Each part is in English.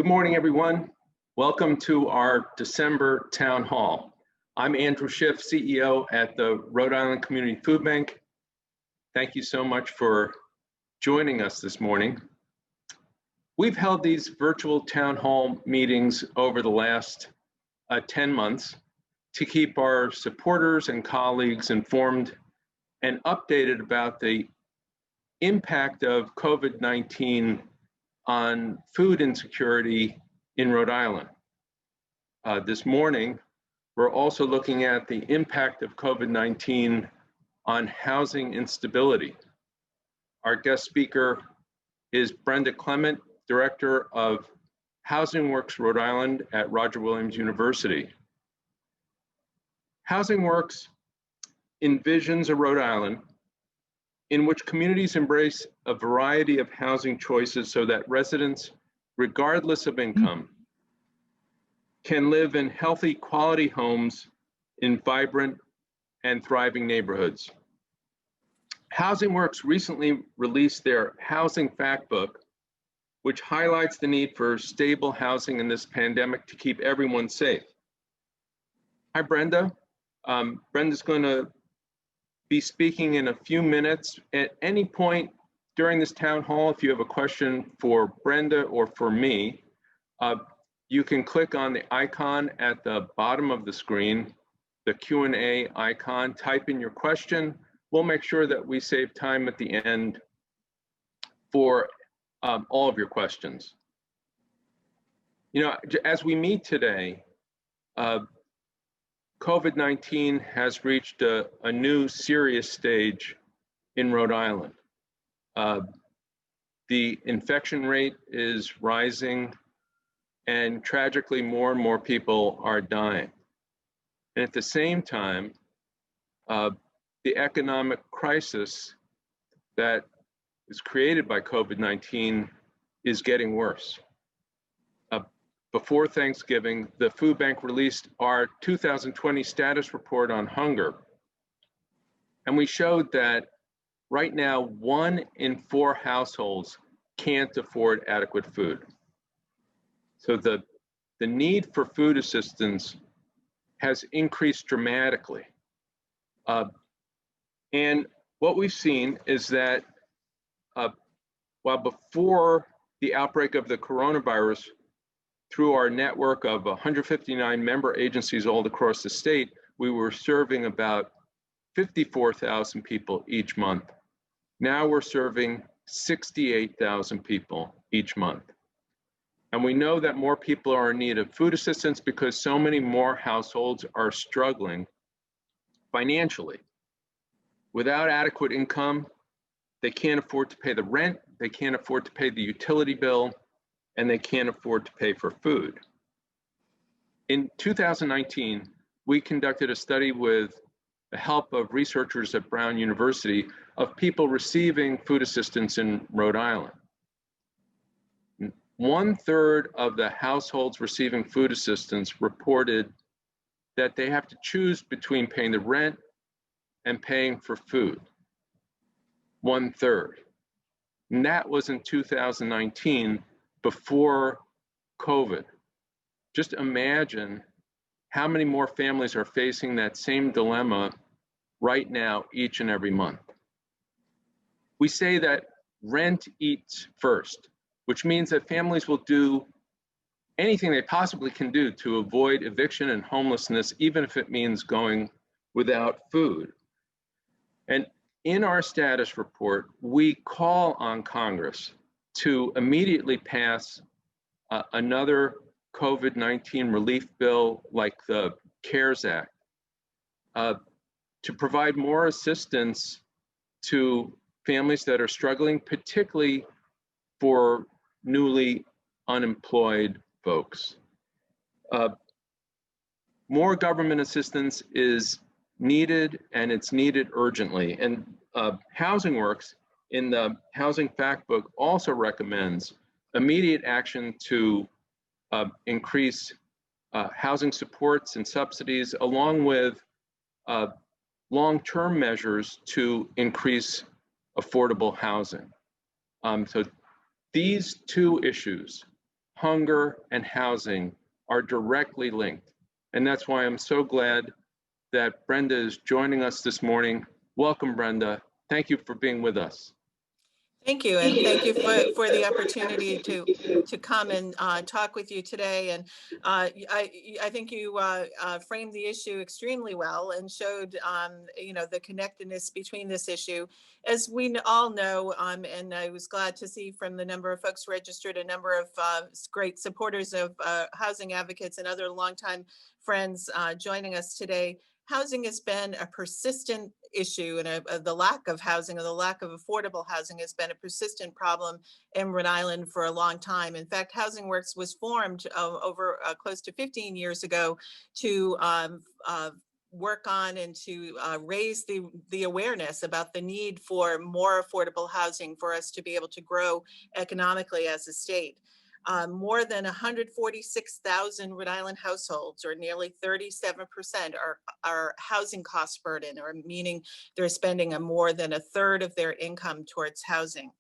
Good morning, everyone. Welcome to our December Town Hall. I'm Andrew Schiff, CEO at the Rhode Island Community Food Bank. Thank you so much for joining us this morning. We've held these virtual town hall meetings over the last 10 months to keep our supporters and colleagues informed and updated about the impact of COVID-19 on food insecurity in Rhode Island. This morning, we're also looking at the impact of COVID-19 on housing instability. Our guest speaker is Brenda Clement, Director of HousingWorks Rhode Island at Roger Williams University. HousingWorks envisions a Rhode Island in which communities embrace a variety of housing choices so that residents, regardless of income, can live in healthy, quality homes in vibrant and thriving neighborhoods. HousingWorks recently released their Housing Factbook, which highlights the need for stable housing in this pandemic to keep everyone safe. Hi, Brenda. Brenda's going to be speaking in a few minutes. At any point during this town hall, if you have a question for Brenda or for me, you can click on the icon at the bottom of the screen, the Q&A icon, type in your question. We'll make sure that we save time at the end for all of your questions. You know, as we meet today, COVID-19 has reached a new serious stage in Rhode Island. The infection rate is rising, and tragically more and more people are dying. And at the same time, the economic crisis that is created by COVID-19 is getting worse. Before Thanksgiving, the food bank released our 2020 status report on hunger. And we showed that right now, 1 in 4 households can't afford adequate food. So the need for food assistance has increased dramatically. And what we've seen is that while before the outbreak of the coronavirus, through our network of 159 member agencies all across the state, we were serving about 54,000 people each month. Now we're serving 68,000 people each month. And we know that more people are in need of food assistance because so many more households are struggling financially. Without adequate income, they can't afford to pay the rent, they can't afford to pay the utility bill, and they can't afford to pay for food. In 2019, we conducted a study with the help of researchers at Brown University of people receiving food assistance in Rhode Island. 1/3 of the households receiving food assistance reported that they have to choose between paying the rent and paying for food. 1/3. And that was in 2019, before COVID. Just imagine how many more families are facing that same dilemma right now, each and every month. We say that rent eats first, which means that families will do anything they possibly can do to avoid eviction and homelessness, even if it means going without food. And in our status report, we call on Congress to immediately pass another COVID-19 relief bill like the CARES Act, to provide more assistance to families that are struggling, particularly for newly unemployed folks. More government assistance is needed, and it's needed urgently. And HousingWorks in the Housing Factbook also recommends immediate action to increase housing supports and subsidies, along with long-term measures to increase affordable housing. So these two issues, hunger, and housing are directly linked. And that's why I'm so glad that Brenda is joining us this morning. Welcome, Brenda. Thank you for being with us. Thank you, and thank you for the opportunity to come and talk with you today. And I think you framed the issue extremely well and showed the connectedness between this issue, as we all know. And I was glad to see from the number of folks registered, a number of great supporters of housing advocates and other longtime friends joining us today. Housing has been a persistent issue, and the lack of housing, or the lack of affordable housing, has been a persistent problem in Rhode Island for a long time. In fact, HousingWorks was formed over close to 15 years ago to work on and to raise the awareness about the need for more affordable housing for us to be able to grow economically as a state. More than 146,000 Rhode Island households, or nearly 37%, are housing cost burden, or meaning they're spending more than a third of their income towards housing.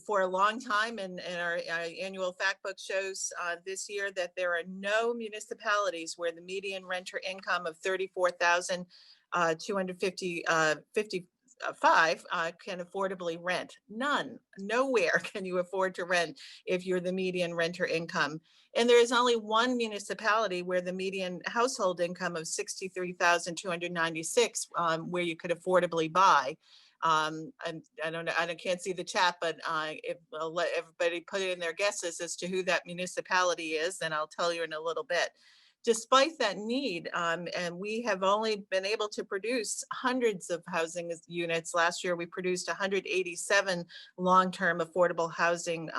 For a long time, and our annual fact book shows this year that there are no municipalities where the median renter income of $34,255 can affordably rent. None, nowhere can you afford to rent if you're the median renter income. And there is only one municipality where the median household income of $63,296 where you could affordably buy. And I don't know, I can't see the chat, but if I'll let everybody put in their guesses as to who that municipality is, then I'll tell you in a little bit. Despite that need, and we have only been able to produce hundreds of housing units. Last year, we produced 187 long-term affordable housing,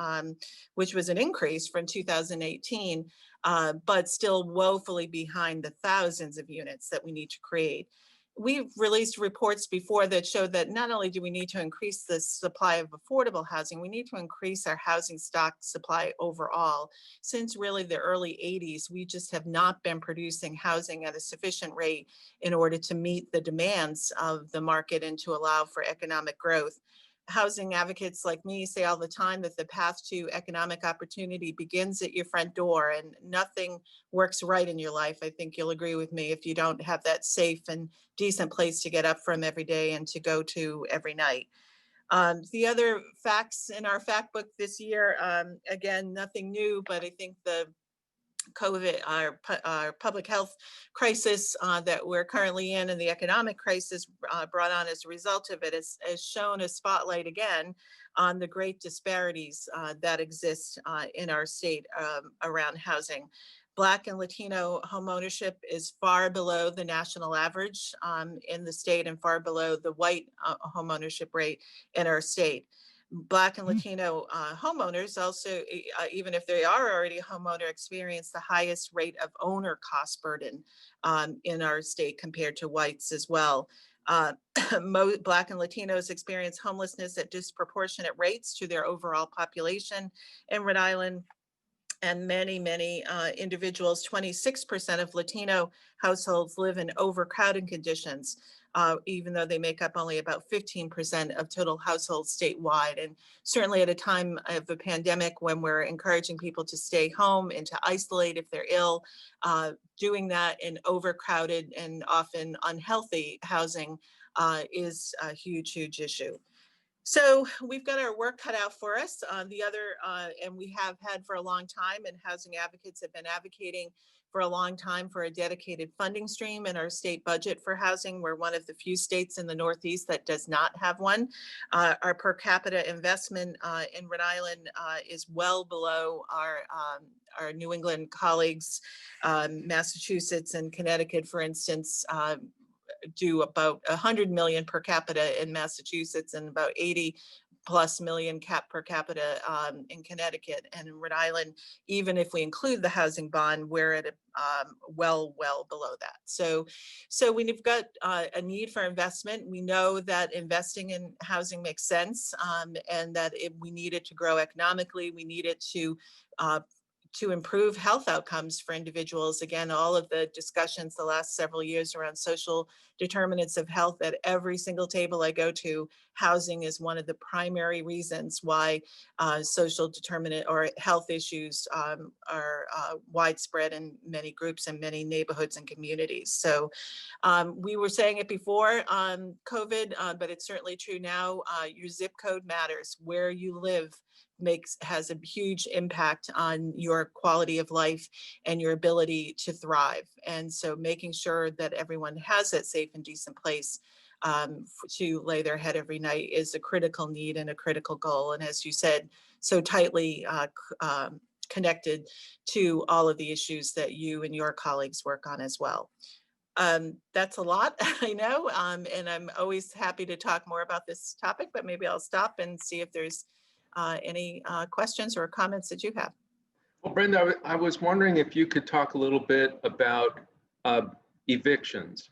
which was an increase from 2018, but still woefully behind the thousands of units that we need to create. We've released reports before that show that not only do we need to increase the supply of affordable housing, we need to increase our housing stock supply overall. Since really the early 80s, we just have not been producing housing at a sufficient rate in order to meet the demands of the market and to allow for economic growth. Housing advocates like me say all the time that the path to economic opportunity begins at your front door, and nothing works right in your life, I think you'll agree with me, if you don't have that safe and decent place to get up from every day and to go to every night. The other facts in our fact book this year, again, nothing new, but I think the COVID, our public health crisis that we're currently in, and the economic crisis brought on as a result of it, has shown a spotlight again on the great disparities that exist in our state around housing. Black and Latino homeownership is far below the national average in the state, and far below the white homeownership rate in our state. Black and Latino homeowners also, even if they are already a homeowner, experience the highest rate of owner cost burden in our state compared to whites as well. Black and Latinos experience homelessness at disproportionate rates to their overall population in Rhode Island. And many individuals, 26% of Latino households live in overcrowding conditions, even though they make up only about 15% of total households statewide. And certainly at a time of the pandemic, when we're encouraging people to stay home and to isolate if they're ill, doing that in overcrowded and often unhealthy housing is a huge issue. So we've got our work cut out for us. And we have had for a long time, and housing advocates have been advocating for a long time for a dedicated funding stream in our state budget for housing. We're one of the few states in the Northeast that does not have one. Our per capita investment in Rhode Island is well below our New England colleagues. Massachusetts and Connecticut, for instance, do about 100 million per capita in Massachusetts, and about 80 plus million per capita in Connecticut. And in Rhode Island, even if we include the housing bond, we're at well below that. So we've got a need for investment. We know that investing in housing makes sense, and that we need it to grow economically. We need it to to improve health outcomes for individuals. Again, all of the discussions the last several years around social determinants of health, at every single table I go to, housing is one of the primary reasons why social determinant or health issues are widespread in many groups and many neighborhoods and communities. So we were saying it before COVID, but it's certainly true now. Your zip code matters. Where you live has a huge impact on your quality of life and your ability to thrive. And so making sure that everyone has that safe and decent place to lay their head every night is a critical need and a critical goal. And as you said, so tightly connected to all of the issues that you and your colleagues work on as well. That's a lot, I know, and I'm always happy to talk more about this topic, but maybe I'll stop and see if there's any questions or comments that you have. Well, Brenda, I was wondering if you could talk a little bit about evictions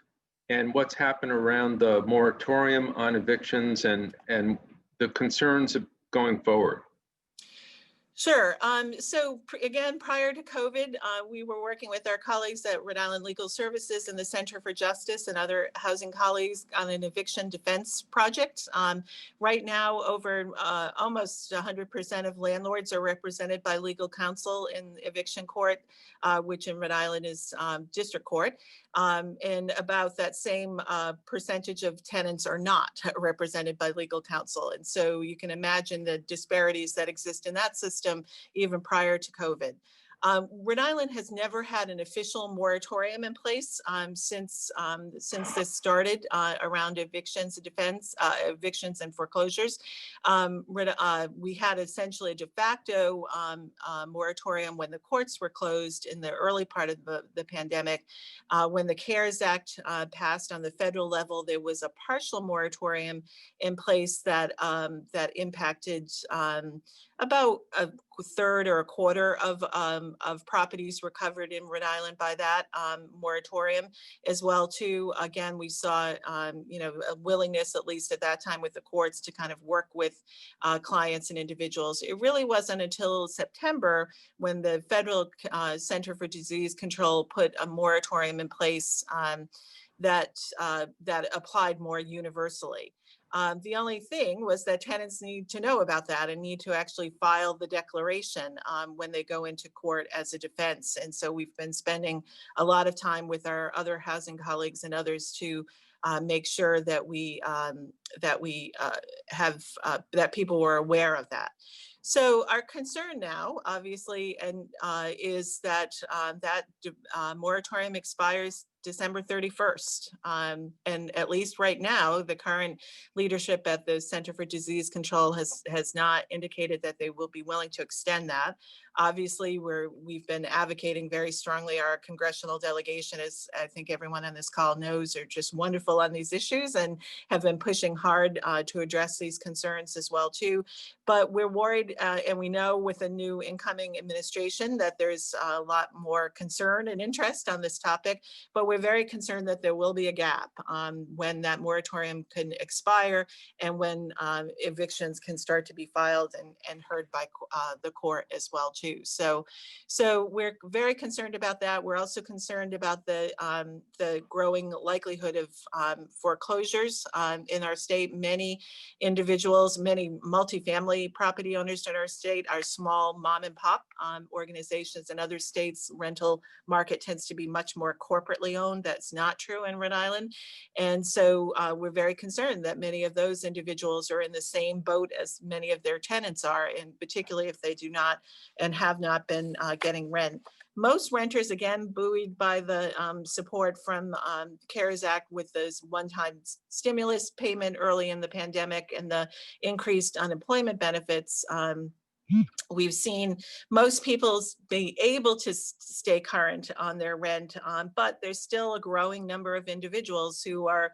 and what's happened around the moratorium on evictions and the concerns of going forward. Sure. So again, prior to COVID, we were working with our colleagues at Rhode Island Legal Services and the Center for Justice and other housing colleagues on an eviction defense project. Right now, over almost 100% of landlords are represented by legal counsel in eviction court, which in Rhode Island is district court. And about that same percentage of tenants are not represented by legal counsel. And so you can imagine the disparities that exist in that system even prior to COVID. Rhode Island has never had an official moratorium in place since this started around evictions and defense, evictions and foreclosures. We had essentially a de facto moratorium when the courts were closed in the early part of the pandemic. When the CARES Act passed on the federal level, there was a partial moratorium in place that impacted about a third or a quarter of properties were covered in Rhode Island by that moratorium as well too. Again, we saw a willingness, at least at that time with the courts, to kind of work with clients and individuals. It really wasn't until September when the Federal Center for Disease Control put a moratorium in place that applied more universally. The only thing was that tenants need to know about that and need to actually file the declaration when they go into court as a defense. And so we've been spending a lot of time with our other housing colleagues and others to make sure that that people were aware of that. So our concern now, obviously, is that that moratorium expires December 31st. And at least right now, the current leadership at the Center for Disease Control has not indicated that they will be willing to extend that. Obviously, we've been advocating very strongly. Our congressional delegation, as I think everyone on this call knows, are just wonderful on these issues and have been pushing hard to address these concerns as well too. But we're worried, and we know with a new incoming administration that there's a lot more concern and interest on this topic, but we're very concerned that there will be a gap when that moratorium can expire and when evictions can start to be filed and heard by the court as well too. So we're very concerned about that. We're also concerned about the growing likelihood of foreclosures in our state. Many individuals, many multifamily property owners in our state are small mom and pop organizations. In other states, rental market tends to be much more corporately owned. That's not true in Rhode Island. And so we're very concerned that many of those individuals are in the same boat as many of their tenants are, and particularly if they do not and have not been getting rent. Most renters, again, buoyed by the support from CARES Act with this one-time stimulus payment early in the pandemic and the increased unemployment benefits, we've seen most people be able to stay current on their rent, but there's still a growing number of individuals who are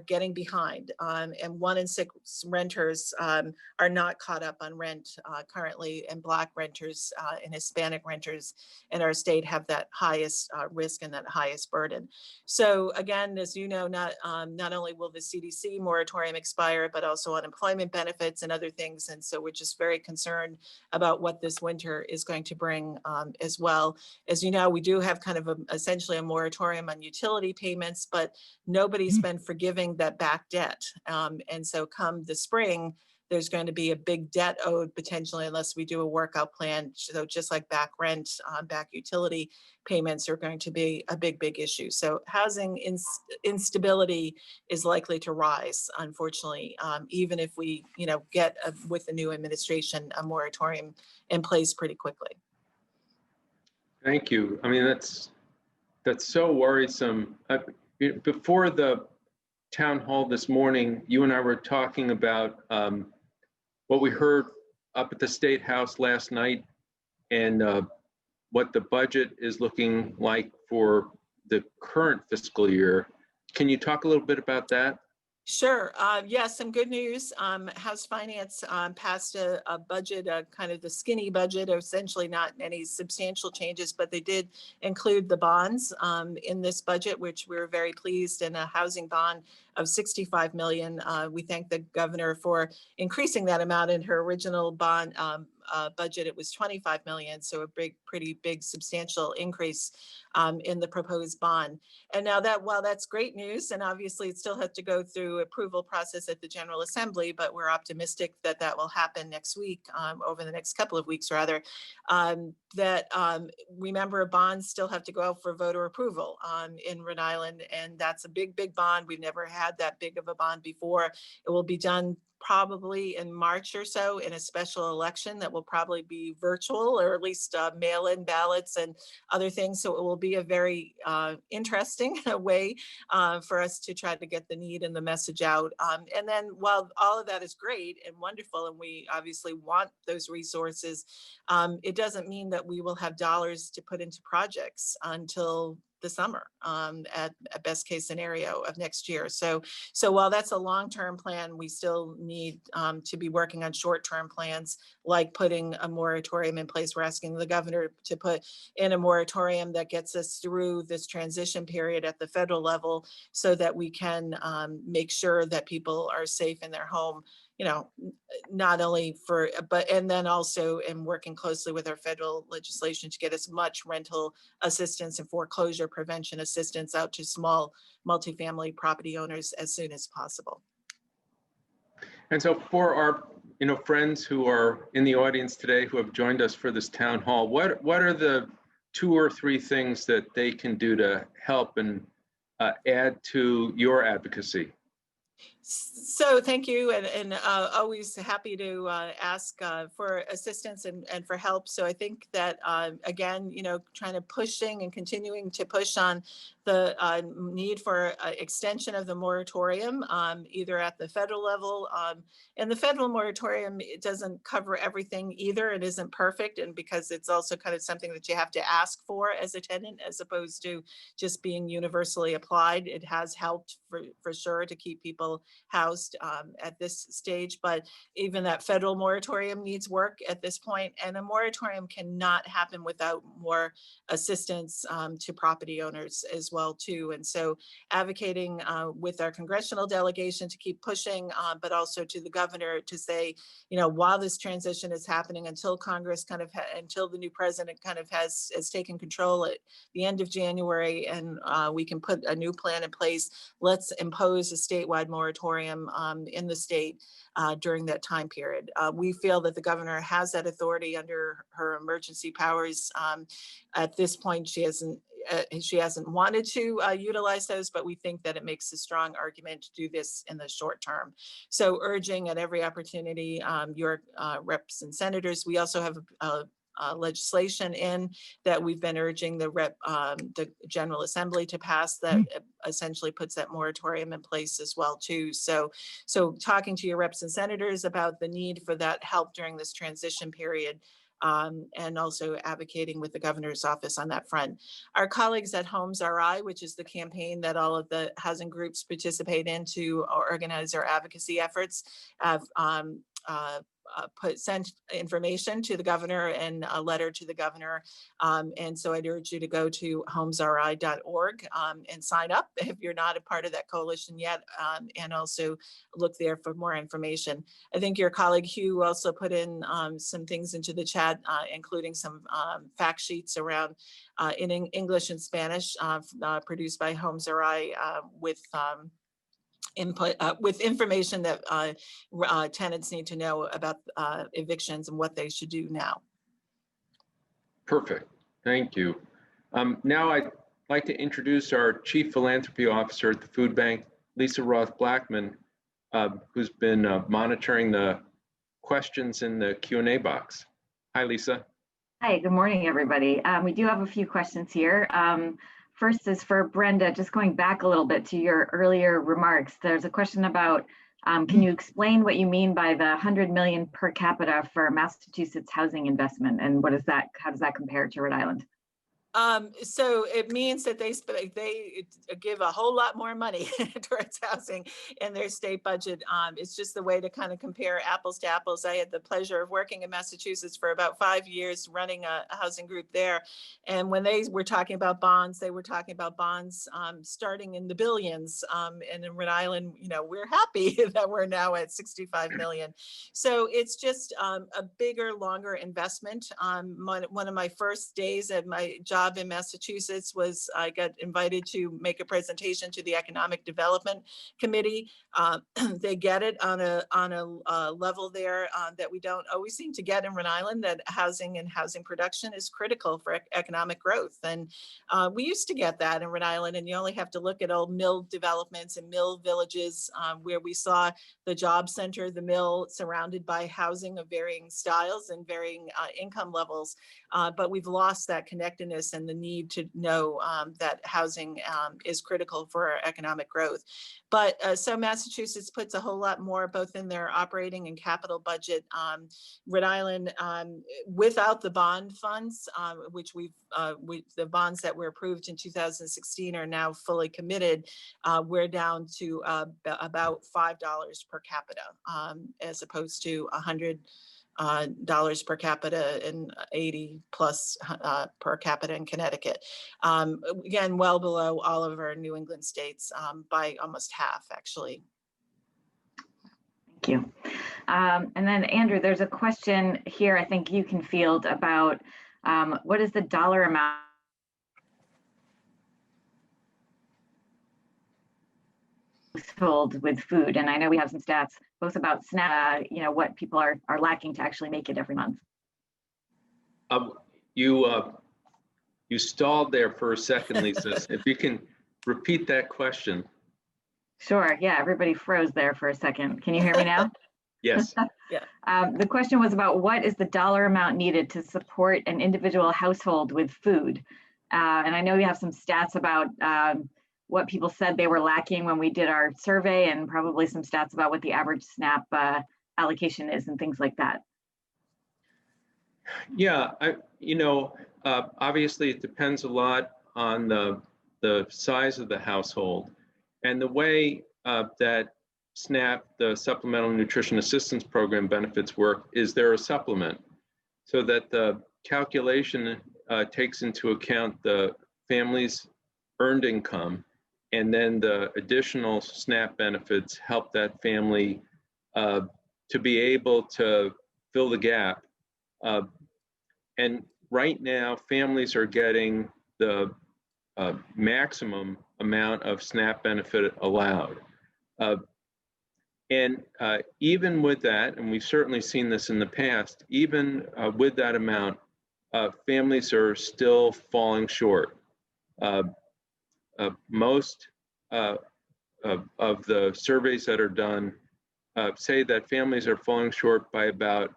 getting behind, and 1 in 6 renters are not caught up on rent currently, and Black renters and Hispanic renters in our state have that highest risk and that highest burden. So again, as you know, not only will the CDC moratorium expire, but also unemployment benefits and other things, and so we're just very concerned about what this winter is going to bring as well. As you know, we do have kind of essentially a moratorium on utility payments, but nobody's been forgiving that back debt. And so come the spring, there's going to be a big debt owed potentially unless we do a workout plan. So just like back rent, back utility payments are going to be a big issue. So housing instability is likely to rise, unfortunately, even if we, get with the new administration a moratorium in place pretty quickly. Thank you. I mean, that's so worrisome. Before the town hall this morning, you and I were talking about what we heard up at the State House last night and what the budget is looking like for the current fiscal year. Can you talk a little bit about that? Sure. Yes, some good news. House Finance passed a budget, kind of the skinny budget, essentially not any substantial changes, but they did include the bonds in this budget, which we're very pleased, and a housing bond of 65 million. We thank the governor for increasing that amount. In her original bond budget, it was 25 million, so a pretty big, substantial increase in the proposed bond. And now that, while that's great news, and obviously it still has to go through approval process at the General Assembly, but we're optimistic that that will happen next week, over the next couple of weeks rather, remember, bonds still have to go out for voter approval in Rhode Island, and that's a big bond. We've never had that big of a bond before. It will be done probably in March or so in a special election that will probably be virtual, or at least mail-in ballots and other things. So it will be a very interesting way for us to try to get the need and the message out. And then while all of that is great and wonderful, and we obviously want those resources, it doesn't mean that we will have dollars to put into projects until the summer, at a best case scenario of next year. So while that's a long-term plan, we still need to be working on short-term plans, like putting a moratorium in place. We're asking the governor to put in a moratorium that gets us through this transition period at the federal level, so that we can make sure that people are safe in their home, not only and then also in working closely with our federal legislation to get as much rental assistance and foreclosure prevention assistance out to small multifamily property owners as soon as possible. And so for our friends who are in the audience today who have joined us for this town hall, what are the 2 or 3 things that they can do to help and add to your advocacy? So thank you, and always happy to ask for assistance and for help. So I think that, again, trying to pushing and continuing to push on the need for extension of the moratorium, either at the federal level. And the federal moratorium, it doesn't cover everything either. It isn't perfect, and because it's also kind of something that you have to ask for as a tenant, as opposed to just being universally applied. It has helped for sure to keep people housed at this stage, but even that federal moratorium needs work at this point, and a moratorium cannot happen without more assistance to property owners as well too. And so advocating with our congressional delegation to keep pushing, but also to the governor to say, while this transition is happening, until Congress until the new president has taken control at the end of January, and we can put a new plan in place, let's impose a statewide moratorium in the state during that time period. We feel that the governor has that authority under her emergency powers. At this point, she hasn't wanted to utilize those, but we think that it makes a strong argument to do this in the short term. So urging at every opportunity, your reps and senators. We also have legislation in that we've been urging the General Assembly to pass that essentially puts that moratorium in place as well too. So talking to your reps and senators about the need for that help during this transition period, and also advocating with the governor's office on that front. Our colleagues at Homes RI, which is the campaign that all of the housing groups participate in to organize our advocacy efforts, have send information to the governor and a letter to the governor. And so I'd urge you to go to homesri.org and sign up if you're not a part of that coalition yet, and also look there for more information. I think your colleague Hugh also put in some things into the chat, including some fact sheets around in English and Spanish produced by HomeSRI with input with information that tenants need to know about evictions and what they should do now. Perfect. Thank you. Now I'd like to introduce our Chief Philanthropy Officer at the Food Bank, Lisa Roth-Blackman, who's been monitoring the questions in the Q&A box. Hi, Lisa. Hi, good morning, everybody. We do have a few questions here. First is for Brenda, just going back a little bit to your earlier remarks. There's a question about, can you explain what you mean by the 100 million per capita for Massachusetts housing investment, and what is that? How does that compare to Rhode Island? So it means that they give a whole lot more money towards housing in their state budget. It's just the way to kind of compare apples to apples. I had the pleasure of working in Massachusetts for about 5 years, running a housing group there. And when they were talking about bonds, they were talking about bonds starting in the billions. And in Rhode Island, you know, we're happy that we're now at 65 million. So it's just a bigger, longer investment. One of my first days at my job in Massachusetts was I got invited to make a presentation to the Economic Development Committee. They get it on a level there that we don't always seem to get in Rhode Island, that housing and housing production is critical for economic growth. And we used to get that in Rhode Island, and you only have to look at old mill developments and mill villages where we saw the job center, the mill, surrounded by housing of varying styles and varying income levels. But we've lost that connectedness and the need to know that housing is critical for our economic growth. But so Massachusetts puts a whole lot more both in their operating and capital budget. Rhode Island, without the bond funds, which the bonds that were approved in 2016 are now fully committed, we're down to about $5 per capita, as opposed to $100 per capita and 80 plus per capita in Connecticut. Again, well below all of our New England states by almost half, actually. Thank you. And then Andrew, there's a question here I think you can field about what is the dollar amount household with food? And I know we have some stats both about SNAP, you know, what people are lacking to actually make it every month. You stalled there for a second, Lisa. If you can repeat that question. Sure, yeah, everybody froze there for a second. Can you hear me now? Yes. Yeah. The question was about what is the dollar amount needed to support an individual household with food? And I know we have some stats about what people said they were lacking when we did our survey, and probably some stats about what the average SNAP allocation is and things like that. Yeah, obviously it depends a lot on the size of the household, and the way that SNAP, the Supplemental Nutrition Assistance Program benefits work, is there a supplement, so that the calculation takes into account the family's earned income, and then the additional SNAP benefits help that family to be able to fill the gap. And right now, families are getting the maximum amount of SNAP benefit allowed. And even with that, and we've certainly seen this in the past, even with that amount, families are still falling short. Most of the surveys that are done say that families are falling short by about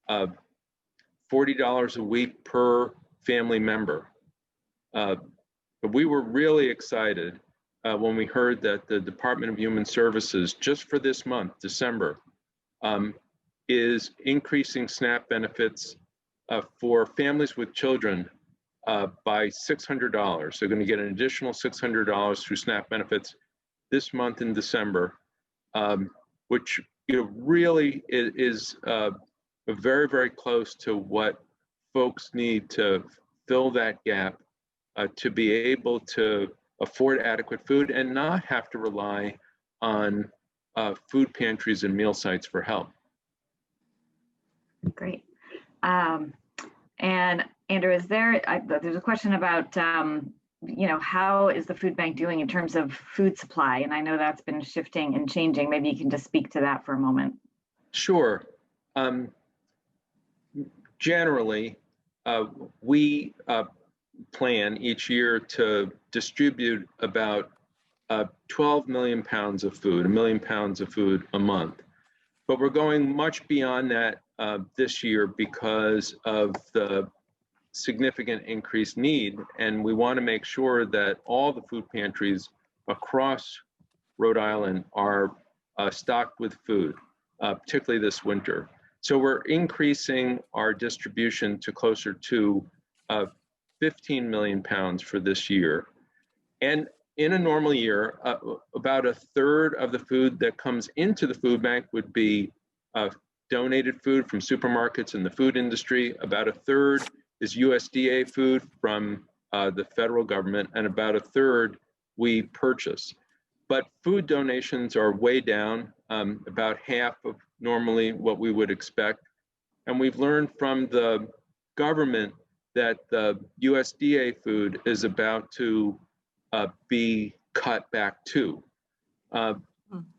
$40 a week per family member. But we were really excited when we heard that the Department of Human Services, just for this month, December, is increasing SNAP benefits for families with children by $600. They're going to get an additional $600 through SNAP benefits this month in December, which really is very, very close to what folks need to fill that gap to be able to afford adequate food and not have to rely on food pantries and meal sites for help. Great. And Andrew, there's a question about, how is the food bank doing in terms of food supply? And I know that's been shifting and changing. Maybe you can just speak to that for a moment. Sure. Generally, we plan each year to distribute about 12 million pounds of food, 1 million pounds of food a month. But we're going much beyond that this year because of the significant increased need. And we want to make sure that all the food pantries across Rhode Island are stocked with food, particularly this winter. So we're increasing our distribution to closer to 15 million pounds for this year. And in a normal year, about a third of the food that comes into the food bank would be donated food from supermarkets and the food industry. About a third is USDA food from the federal government, and about a third we purchase. But food donations are way down, about half of normally what we would expect. And we've learned from the government that the USDA food is about to be cut back too.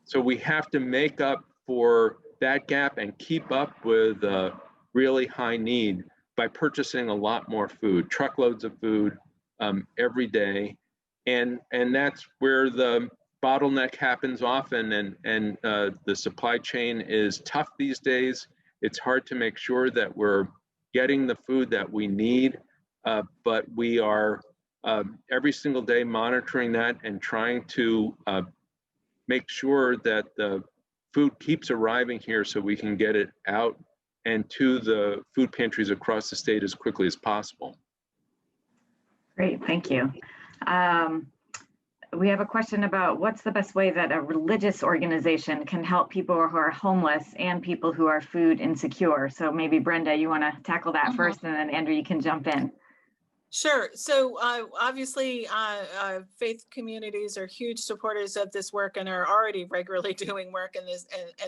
So we have to make up for that gap and keep up with really high need by purchasing a lot more food, truckloads of food every day. And that's where the bottleneck happens often, and the supply chain is tough these days. It's hard to make sure that we're getting the food that we need, but we are every single day monitoring that and trying to make sure that the food keeps arriving here so we can get it out and to the food pantries across the state as quickly as possible. Great, thank you. We have a question about what's the best way that a religious organization can help people who are homeless and people who are food insecure. So maybe Brenda, you want to tackle that first, and then Andrew, you can jump in. Sure. So obviously, faith communities are huge supporters of this work and are already regularly doing work in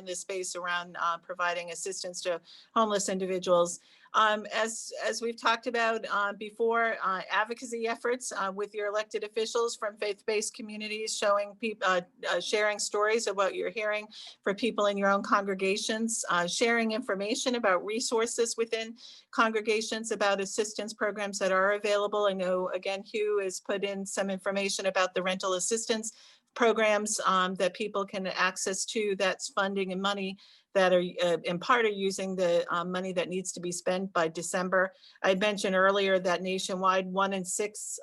this space around providing assistance to homeless individuals. As we've talked about before, advocacy efforts with your elected officials from faith-based communities, showing people, sharing stories of what you're hearing for people in your own congregations, sharing information about resources within congregations about assistance programs that are available. I know, again, Hugh has put in some information about the rental assistance programs that people can access to. That's funding and money that are in part are using the money that needs to be spent by December. I mentioned earlier that nationwide 1 in 6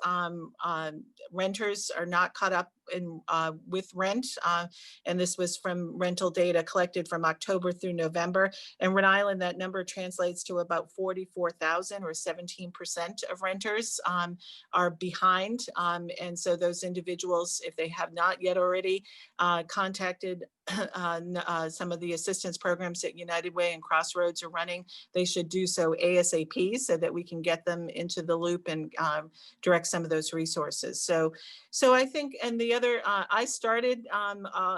renters are not caught up in with rent. And this was from rental data collected from October through November. In Rhode Island, that number translates to about 44,000 or 17% of renters are behind. And so those individuals, if they have not yet already contacted some of the assistance programs that United Way and Crossroads are running, they should do so ASAP so that we can get them into the loop and direct some of those resources. So I think, and the other, I started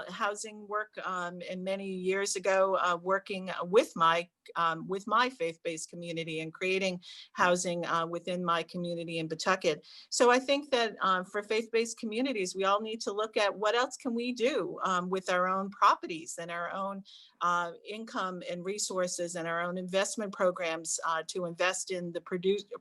housing work and many years ago working with my faith-based community and creating housing within my community in Pawtucket. So I think that for faith-based communities, we all need to look at what else can we do with our own properties and our own income and resources and our own investment programs to invest in the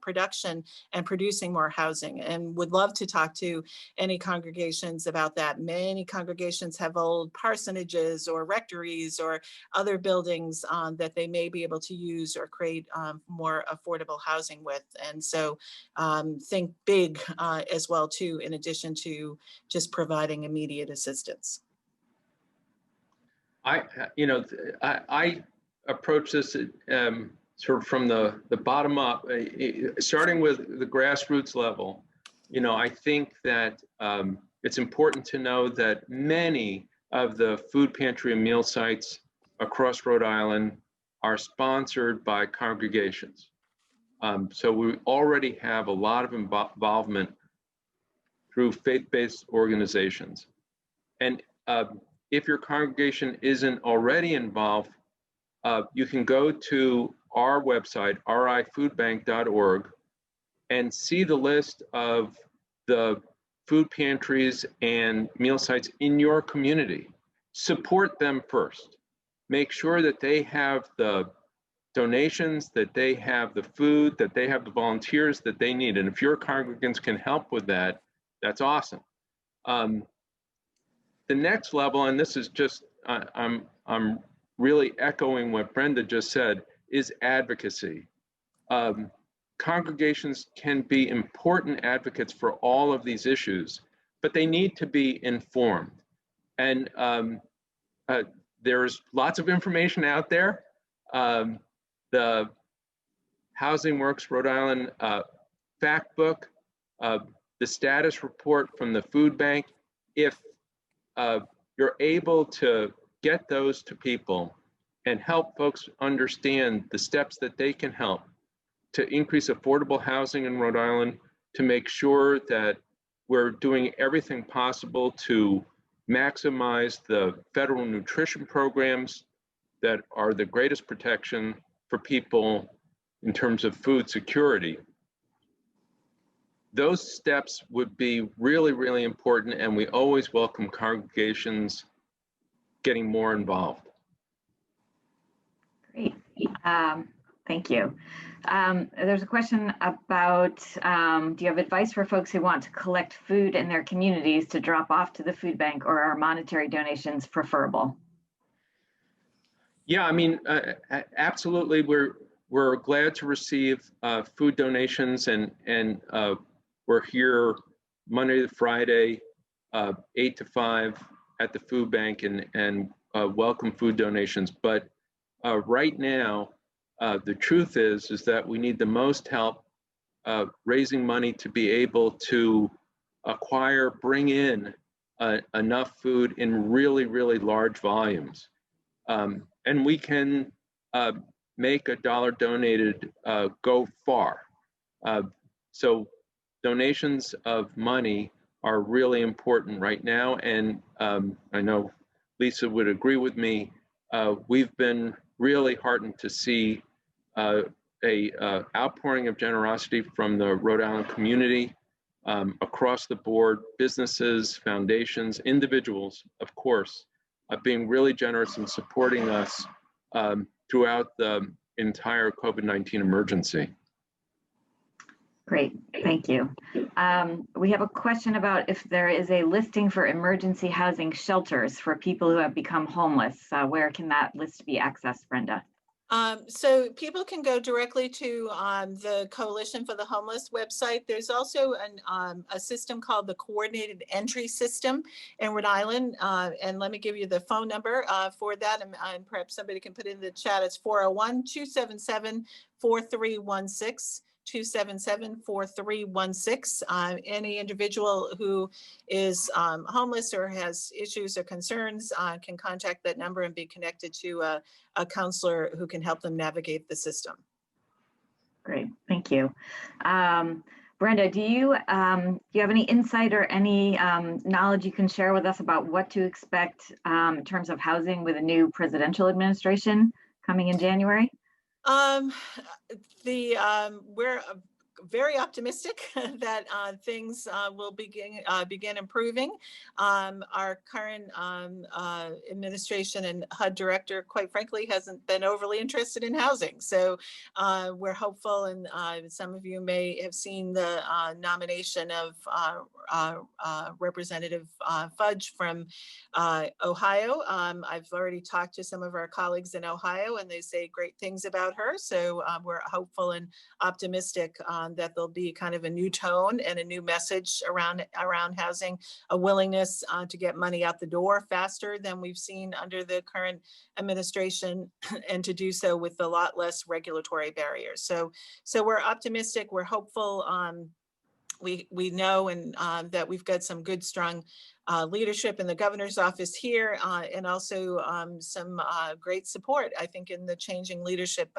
production and producing more housing, and would love to talk to any congregations about that. Many congregations have old parsonages or rectories or other buildings that they may be able to use or create more affordable housing with. And so think big as well too, in addition to just providing immediate assistance. I approach this sort of from the bottom up, starting with the grassroots level. I think that it's important to know that many of the food pantry and meal sites across Rhode Island are sponsored by congregations. So we already have a lot of involvement through faith-based organizations. And if your congregation isn't already involved, you can go to our website, rifoodbank.org, and see the list of the food pantries and meal sites in your community. Support them first. Make sure that they have the donations, that they have the food, that they have the volunteers that they need. And if your congregants can help with that, that's awesome. The next level, and this is just, I'm really echoing what Brenda just said, is advocacy. Congregations can be important advocates for all of these issues, but they need to be informed. And there's lots of information out there. The HousingWorks Rhode Island fact book, the status report from the food bank. If you're able to get those to people and help folks understand the steps that they can help to increase affordable housing in Rhode Island, to make sure that we're doing everything possible to maximize the federal nutrition programs that are the greatest protection for people in terms of food security. Those steps would be really, really important, and we always welcome congregations getting more involved. Great, thank you. There's a question about, do you have advice for folks who want to collect food in their communities to drop off to the food bank, or are monetary donations preferable? Yeah, I mean, absolutely. We're glad to receive food donations, and we're here Monday to Friday, 8 to 5 at the food bank, and welcome food donations. But right now, the truth is that we need the most help raising money to be able to bring in enough food in really, really large volumes. And we can make a dollar donated go far. So donations of money are really important right now. And I know Lisa would agree with me. We've been really heartened to see a outpouring of generosity from the Rhode Island community across the board, businesses, foundations, individuals, of course, being really generous in supporting us throughout the entire COVID-19 emergency. Great, thank you. We have a question about if there is a listing for emergency housing shelters for people who have become homeless. Where can that list be accessed, Brenda? So people can go directly to the Coalition for the Homeless website. There's also a system called the Coordinated Entry System in Rhode Island. And let me give you the phone number for that. And perhaps somebody can put it in the chat. It's 401-277-4316. 277-4316. Any individual who is homeless or has issues or concerns can contact that number and be connected to a counselor who can help them navigate the system. Great, thank you. Brenda, do you have any insight or any knowledge you can share with us about what to expect in terms of housing with a new presidential administration coming in January? We're very optimistic that things will begin improving. Our current administration and HUD director, quite frankly, hasn't been overly interested in housing. So we're hopeful, and some of you may have seen the nomination of Representative Fudge from Ohio. I've already talked to some of our colleagues in Ohio, and they say great things about her. So we're hopeful and optimistic that there'll be kind of a new tone and a new message around housing, a willingness to get money out the door faster than we've seen under the current administration, and to do so with a lot less regulatory barriers. So we're optimistic, we're hopeful. We know that we've got some good, strong leadership in the governor's office here, and also some great support, I think, in the changing leadership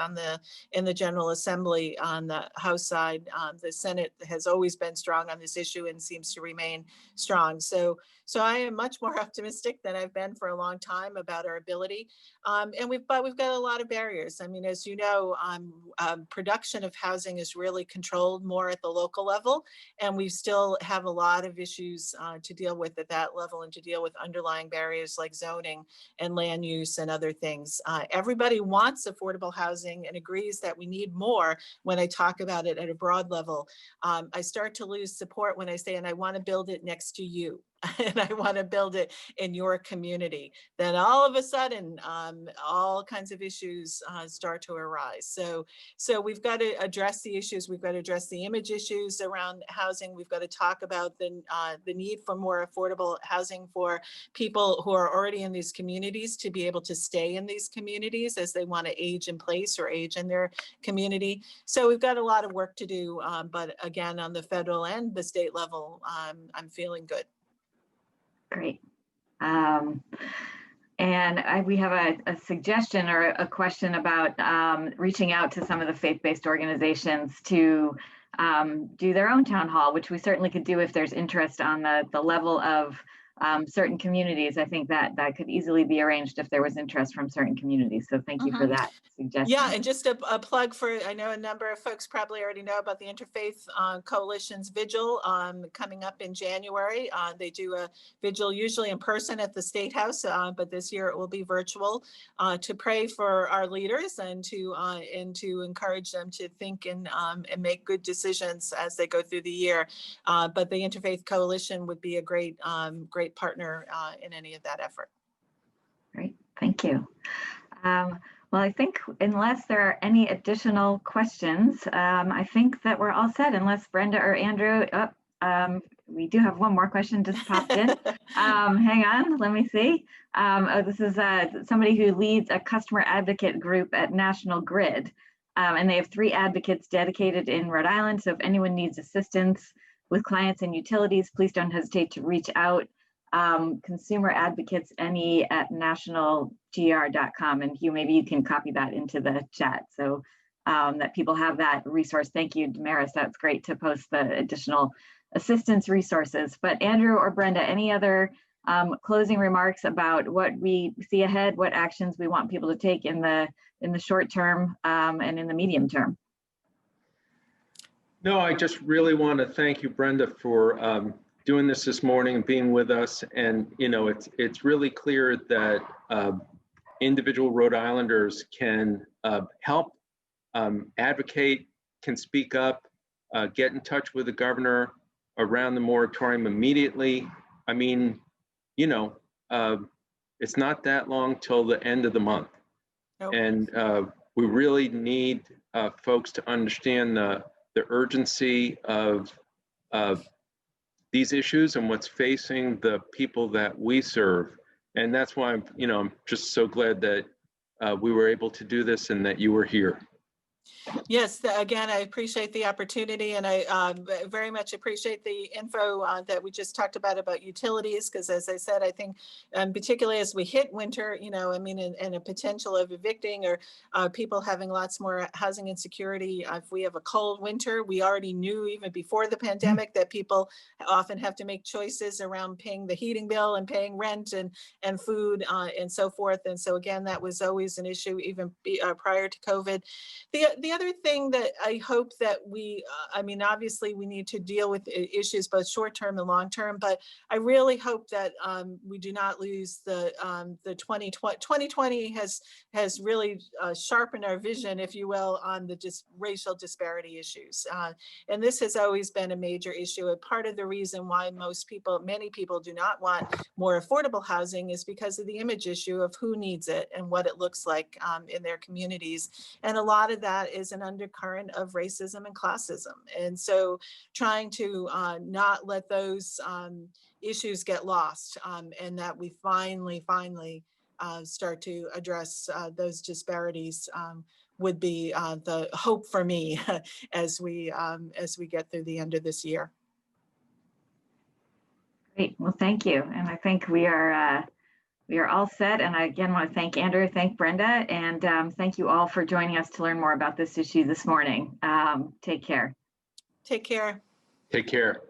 in the General Assembly on the House side. The Senate has always been strong on this issue and seems to remain strong. So I am much more optimistic than I've been for a long time about our ability. And we've got a lot of barriers. I mean, as you know, production of housing is really controlled more at the local level, and we still have a lot of issues to deal with at that level, and to deal with underlying barriers like zoning and land use and other things. Everybody wants affordable housing and agrees that we need more when I talk about it at a broad level. I start to lose support when I say, and I want to build it next to you. And I want to build it in your community. Then all of a sudden, all kinds of issues start to arise. So we've got to address the issues. We've got to address the image issues around housing. We've got to talk about the need for more affordable housing for people who are already in these communities to be able to stay in these communities as they want to age in place or age in their community. So we've got a lot of work to do. But again, on the federal and the state level, I'm feeling good. Great. And we have a suggestion or a question about reaching out to some of the faith-based organizations to do their own town hall, which we certainly could do if there's interest on the level of certain communities. I think that could easily be arranged if there was interest from certain communities. So thank you for that suggestion. Yeah, and just a plug for, I know a number of folks probably already know about the Interfaith Coalition's Vigil coming up in January. They do a vigil usually in person at the State House, but this year it will be virtual, to pray for our leaders and to encourage them to think and make good decisions as they go through the year. But the Interfaith Coalition would be a great partner in any of that effort. Great, thank you. Well, I think unless there are any additional questions, I think that we're all set, unless Brenda or Andrew, we do have one more question just popped in. Hang on, let me see. This is somebody who leads a customer advocate group at National Grid, and they have 3 advocates dedicated in Rhode Island. So if anyone needs assistance with clients and utilities, please don't hesitate to reach out. Consumer Advocates NE at nationalgr.com, and Hugh, maybe you can copy that into the chat so that people have that resource. Thank you, Damaris. That's great to post the additional assistance resources. But Andrew or Brenda, any other closing remarks about what we see ahead, what actions we want people to take in the short term and in the medium term? No, I just really want to thank you, Brenda, for doing this morning and being with us. And it's really clear that individual Rhode Islanders can help advocate, can speak up, get in touch with the governor around the moratorium immediately. I mean, it's not that long till the end of the month. Nope. And we really need folks to understand the urgency of these issues and what's facing the people that we serve. And that's why I'm just so glad that we were able to do this and that you were here. Yes, again, I appreciate the opportunity, and I very much appreciate the info that we just talked about utilities, because as I said, I think particularly as we hit winter, and a potential of evicting or people having lots more housing insecurity. If we have a cold winter, we already knew even before the pandemic that people often have to make choices around paying the heating bill and paying rent and food and so forth. And so again, that was always an issue even prior to COVID. The other thing that I hope that obviously we need to deal with issues both short-term and long-term, but I really hope that we do not lose the 2020 has really sharpened our vision, if you will, on the racial disparity issues. And this has always been a major issue. And part of the reason why many people do not want more affordable housing is because of the image issue of who needs it and what it looks like in their communities. And a lot of that is an undercurrent of racism and classism. And so trying to not let those issues get lost, and that we finally start to address those disparities would be the hope for me as we get through the end of this year. Great. Well, thank you. And I think we are all set. And I again want to thank Andrew, thank Brenda, and thank you all for joining us to learn more about this issue this morning. Take care. Take care. Take care.